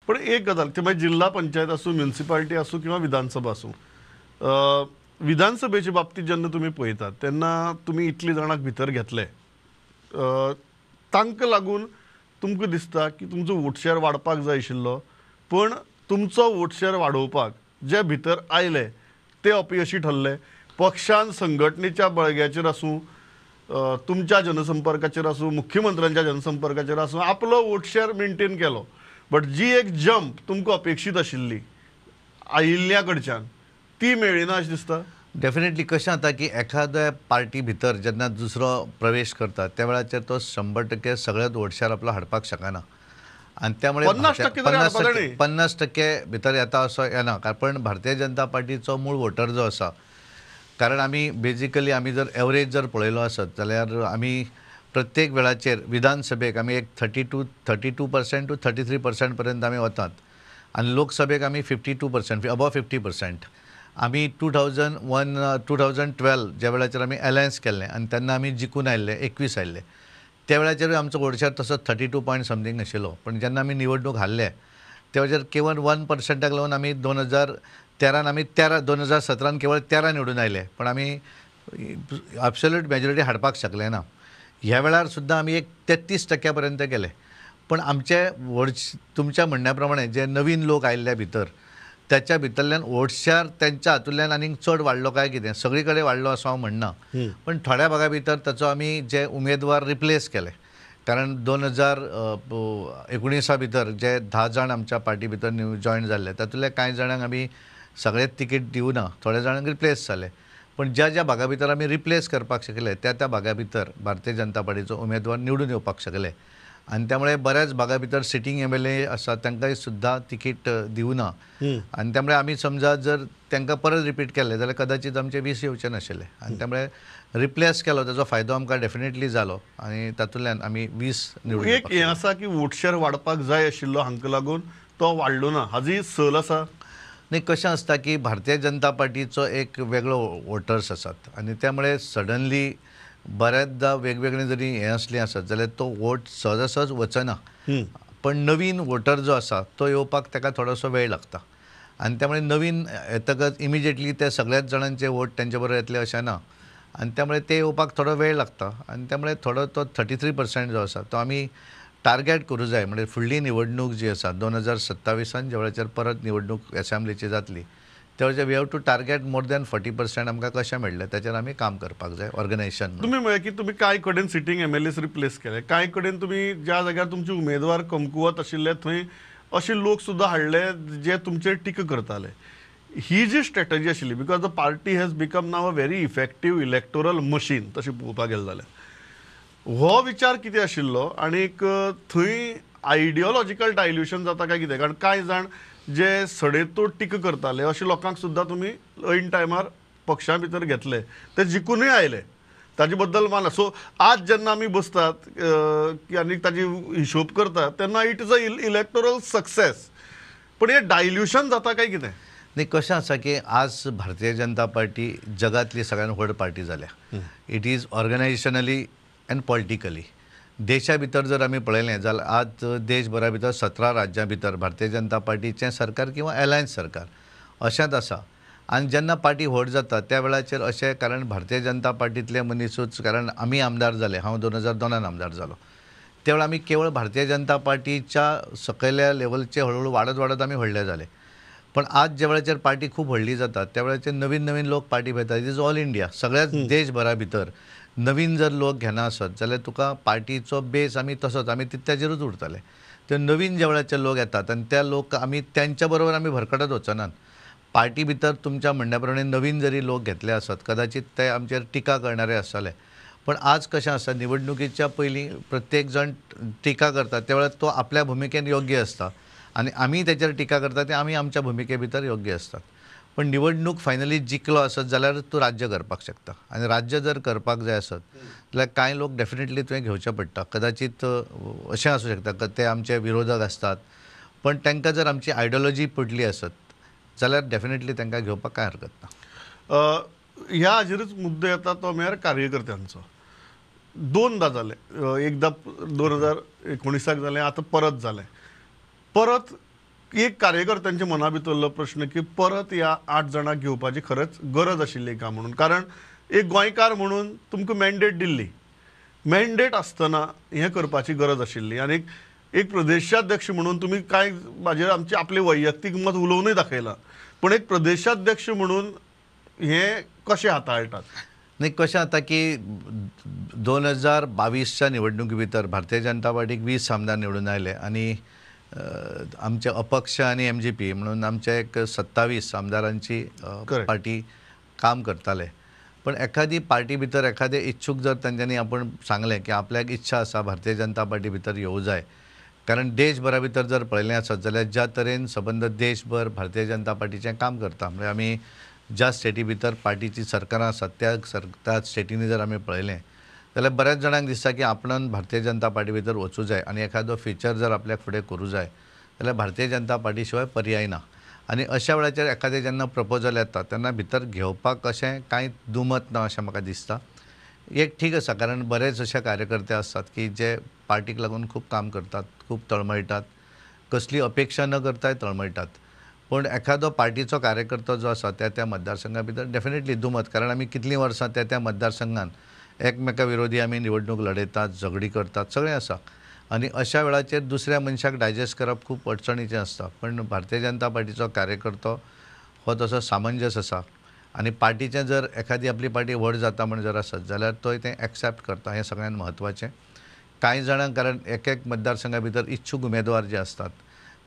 पण एक गजाल ते मागीर जिल्हा पंचायत आसूं म्युनिसिपालिटी आसूं किंवा विधानसभा आसूं विधानसभेच्या बाबतीत जेन्ना तुमी पळयतात तेन्ना तुमी इतली जाणांक भितर घेतले तांकां लागून तुमकां दिसता की तुमचो वोट शेअर वाडपाक जाय आशिल्लो पण तुमचो वोट शेअर वाडोवपाक जे भितर आयले ते अपयशी ठरले पक्षान संघटनेच्या बळग्याचेर आसूं तुमच्या जनसंपर्काचेर आसूं मुख्यमंत्र्यांच्या जनसंपर्काचेर आसूं आपलो वोट शेअर मेंटेन केलो बट जी एक जंप तुमकां अपेक्षीत आशिल्ली आयिल्ल्या कडच्यान ती मेळ्ळी ना अशें दिसता डेफिनेटली कशें जाता की एखाद्या पार्टी भितर जेन्ना दुसरो प्रवेश करता त्या वेळाचेर तो 100% सगळ्यात वोट शेअर आपलो हाडपाक शकना आणि त्यामुळे 50% भितर येता असो येना कारण भारतीय जनता पार्टीचो मूळ वोटर जो आसा कारण आमी बेजिकली आमी जर एवरेज जर पळयलो आसत जाल्यार आमी प्रत्येक वेळाचेर विधानसभेक आमी एक 32% टू 33% पर्यंत आमी वतात आणि लोकसभेक आमी 52% अबव 50%. आमी 2012 ज्या वेळाचेर आमी अलायन्स केल्लें आनी तेन्ना आमी जिखून आयिल्ले 21 आयिल्ले त्या वेळाचेर आमचो वोट शेअर तसो 32 पॉयंट समथींग आशिल्लो पण जेन्ना आमी निवडणूक हारले त्या वेळाचेर केवळ 1%क लागून आमी 2013 आमी 2017 केवळ 13 निवडून आयले पण आमी एब्सोल्यूट मेजॉरिटी हाडपाक शकले ना ह्या वेळार सुद्दां आमी एक 33% पर्यंत गेले पण आमचे तुमच्या म्हणण्या प्रमाणे जे नवीन लोक आयिल्ले भितर त्याच्या भितरल्यान वोट शेअर त्यांच्या हातूंतल्यान आनीक चड वाडलो काय कितें सगळी कडेन वाडलो असो हांव म्हणना पण थोड्या भागा भितर ताचो आमी जे उमेदवार रिप्लेस केले कारण 2019 भितर जे 10 जाण आमच्या पार्टी भितर जॉयन जाल्ले तातूंतले कांय जाणांक आमी सगळेच तिकीट दिवना थोड्या जाणांक रिप्लेस जाले पण ज्या ज्या भागा भितर आमी रिप्लेस करपाक शकले त्या भागा भितर भारतीय जनता पार्टीचो उमेदवार निवडून येवपाक शकले आणि त्यामुळे बऱ्याच भागा भितर सिटींग MLA आसा तांकांय सुद्दां तिकीट दिवना आणि त्यामुळे आमी समजा जर तांकां परत रिपीट केले जाल्यार कदाचित आमचे 20 येवचे नाशिल्ले आणि त्यामुळे रिप्लेस केलो ताचो फायदो आमकां डेफिनेटली जालो आणि तातूंतल्यान आमी 20 निवडून एक हें आसा की वोट शेअर वाडपाक जाय आशिल्लो हांकां लागून तो वाडलो ना हाजी सल आसा नाही कशें आसता की भारतीय जनता पार्टीचो एक वेगळो वोटर्स आसात आणि त्यामुळे सडनली बऱ्याचदा वेगवेगळे जरी हें असलें आसत जाल्यार तो वोट सहज वचना पण नवीन वोटर जो आसा तो येवपाक ताका थोडोसो वेळ लागता आणि त्यामुळे नवीन येतकच इमिजिएटली ते सगळ्याच जाणांचे वोट तेंचे बरोबर येतले अशें ना आणि त्यामुळे ते येवपाक थोडो वेळ लागता आणि त्यामुळे थोडो तो 33% जो आसा तो आमी टार्गेट करूं जाय म्हणजे फुडली निवडणूक जी आसा 2027 ज्या वेळाचेर परत निवडणूक असेंब्लीची जातली त्या वेळाचेर we have to target more than 40% आमकां कशें मेळ्ळें ताचेर आमी काम करपाक जाय ऑर्गनायझेशन तुमी म्हळें की तुमी कांय कडेन सिटींग MLAs रिप्लेस केले कांय कडेन तुमी ज्या जाग्यार तुमचे उमेदवार कमकुवत आशिल्ले थंय अशे लोक सुद्दां हाडले जे तुमचेर टिका करताले ही जी स्ट्रॅटजी आशिल्ली because the party has become now a very effective electoral machine तशें पळोवपाक गेलें जाल्यार हो विचार कितें आशिल्लो आनीक थंय आयडियोलॉजिकल डायल्युशन जाता काय कितें कारण कांय जाण जे सडेतोड टिका करताले अशा लोकांक सुद्दां तुमी ऐन टायमार पक्षा भितर घेतले ते जिखूनय आयले ताजे बद्दल माना सो आज जेन्ना आमी बसतात आनी ताजी हिशोब करतात तेन्ना it is a electoral success पण हे डायल्युशन जाता काय कितें नाही कशें आसा की आज भारतीय जनता पार्टी जगातली सगळ्यात व्हड पार्टी जाल्या इट इज ऑर्गनायझेशनली एंड पॉलिटिकली देशा भितर जर आमी पळयलें जाल्यार आज देशभरा भितर 17 राज्यां भितर भारतीय जनता पार्टीचें सरकार किंवा अलायन्स सरकार अशेंच आसा आनी जेन्ना पार्टी व्हड जाता त्या वेळाचेर अशें कारण भारतीय जनता पार्टींतले मनीसूच कारण आमी आमदार जाले हांव 2002 आमदार जालो त्या वेळार आमी केवळ भारतीय जनता पार्टीच्या सकयल्या लेवलचे हळूहळू वाडत आमी व्हडले जाले पण आज ज्या वेळाचेर पार्टी खूब व्हडली जाता त्या वेळाचेर नवीन नवीन लोक पार्टी घेतात इट इज ऑल इंडिया सगळ्याच देशभरा भितर नवीन जर लोक घेना आसत जाल्यार तुका पार्टीचो बेस आमी तसोच आमी तितल्याचेरूच उरतले ते नवीन ज्या वेळाचे लोक येतात आनी त्या लोक आमी त्यांच्या बरोबर आमी भरकटत वचनात पार्टी भितर तुमच्या म्हणण्या प्रमाणे नवीन जरी लोक घेतले आसत कदाचित ते आमचेर टिका करणारे आसतले पण आज कशें आसा निवडणुकीच्या पयलीं प्रत्येक जण टिका करता त्या वेळार तो आपल्या भुमिकेन योग्य आसता आनी आमी तेचेर टिका करता ते आमी आमच्या भुमिके भितर योग्य असतात पण निवडणूक फायनली जिखलो आसत जाल्यार तूं राज्य करपाक शकता आनी राज्य जर करपाक जाय आसत जाल्यार कांय लोक डेफिनेटली तुवें घेवचे पडटा कदाचित अशें आसूं शकता ते आमचे विरोधक आसतात पण तांकां जर आमची आयडियोलॉजी पडली आसत जाल्यार डेफिनेटली तांकां घेवपाक कांय हरकत ना ह्या हाजेरूच मुद्दो येता तो म्हळ्यार कार्यकर्त्यांचो दोनदा जालें एकदा 2019 जालें आतां परत जालें परत एक कार्यकर्त्यांच्या मना भितरलो प्रश्न की परत ह्या 8 जाणांक घेवपाची खरंच गरज आशिल्ली का म्हणून. कारण एक गोंयकार म्हणून तुमकां मॅन्डेट दिल्ली, मॅन्डेट आसतना हें करपाची गरज आशिल्ली. आनी एक प्रदेशाध्यक्ष म्हणून तुम्ही काय म्हाजेर आमचे आपले वैयक्तीक मत उलोवनूय दाखयलां, पण एक प्रदेशाध्यक्ष म्हणून हें कशें हाताळटात? नाही, कशें जाता की 2022च्या निवडणुकी भितर भारतीय जनता पार्टीक 20 आमदार निवडून आयले आणि आमचे अपक्ष आणि MGP म्हणून आमचे एक 27 आमदारांची Correct. पार्टी काम करताले. पण एखादी पार्टी भितर एखादे इच्छुक जर तांच्यांनी आपण सांगलें की आपल्याक इच्छा आसा भारतीय जनता पार्टी भितर येवं जाय, कारण देशभरा भितर जर पळयलें आसत जाल्यार ज्या तरेन सबंद देशभर भारतीय जनता पार्टीचें काम करता, म्हणजे आमी ज्या स्टेटी भितर पार्टीची सरकारां आसात त्या स्टेटींनी जर आमी पळयलें जाल्यार बऱ्याच जाणांक दिसता की आपणान भारतीय जनता पार्टी भितर वचूं जाय आनी एखादो फ्युचर जर आपल्याक फुडें करूं जाय जाल्यार भारतीय जनता पार्टी शिवाय पर्याय ना. आनी अशा वेळाचेर एखादें जेन्ना प्रपोजल येता तेन्ना भितर घेवपाक अशें कांय दुमत ना अशें म्हाका दिसता. एक ठीक आसा, कारण बरेच अशे कार्यकर्ते आसतात की जे पार्टीक लागून खूब काम करतात, खूब तळमळटात, कसली अपेक्षा न करताय तळमळटात. पण एखादो पार्टीचो कार्यकर्तो जो आसा त्या मतदारसंघा भितर डेफिनेटली दुमत, कारण आमी कितलीं वर्सां त्या मतदारसंघान एकमेका विरोधी आमी निवडणूक लडयतात, झगडी करतात, सगळें आसा. आनी अशा वेळाचेर दुसऱ्या मनशाक डायजेस्ट करप खूब अडचणीचें आसता. पण भारतीय जनता पार्टीचो कार्यकर्तो हो तसो सामंजस आसा आनी पार्टीचें जर एखादी आपली पार्टी व्हड जाता म्हण जर आसत जाल्यार तो तें एक्सेप्ट करता, हें सगळ्यांत म्हत्वाचें. कांय जाणांक, कारण एक मतदारसंघा भितर इच्छुक उमेदवार जे आसतात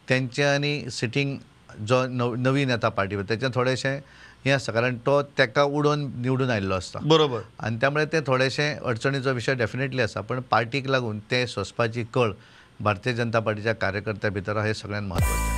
तेंचे आनी सिटींग जो नवीन येता पार्टी तेचें थोडेशें हें आसता, कारण तो तेका उडोवन निवडून आयिल्लो आसता. बरोबर. आनी त्यामुळे ते थोडेशें अडचणीचो विशय डेफिनेटली आसा. पण पार्टीक लागून ते सोंसपाची कळ भारतीय जनता पार्टीच्या कार्यकर्त्या भितर आहा, हें सगळ्यांत म्हत्वाचें.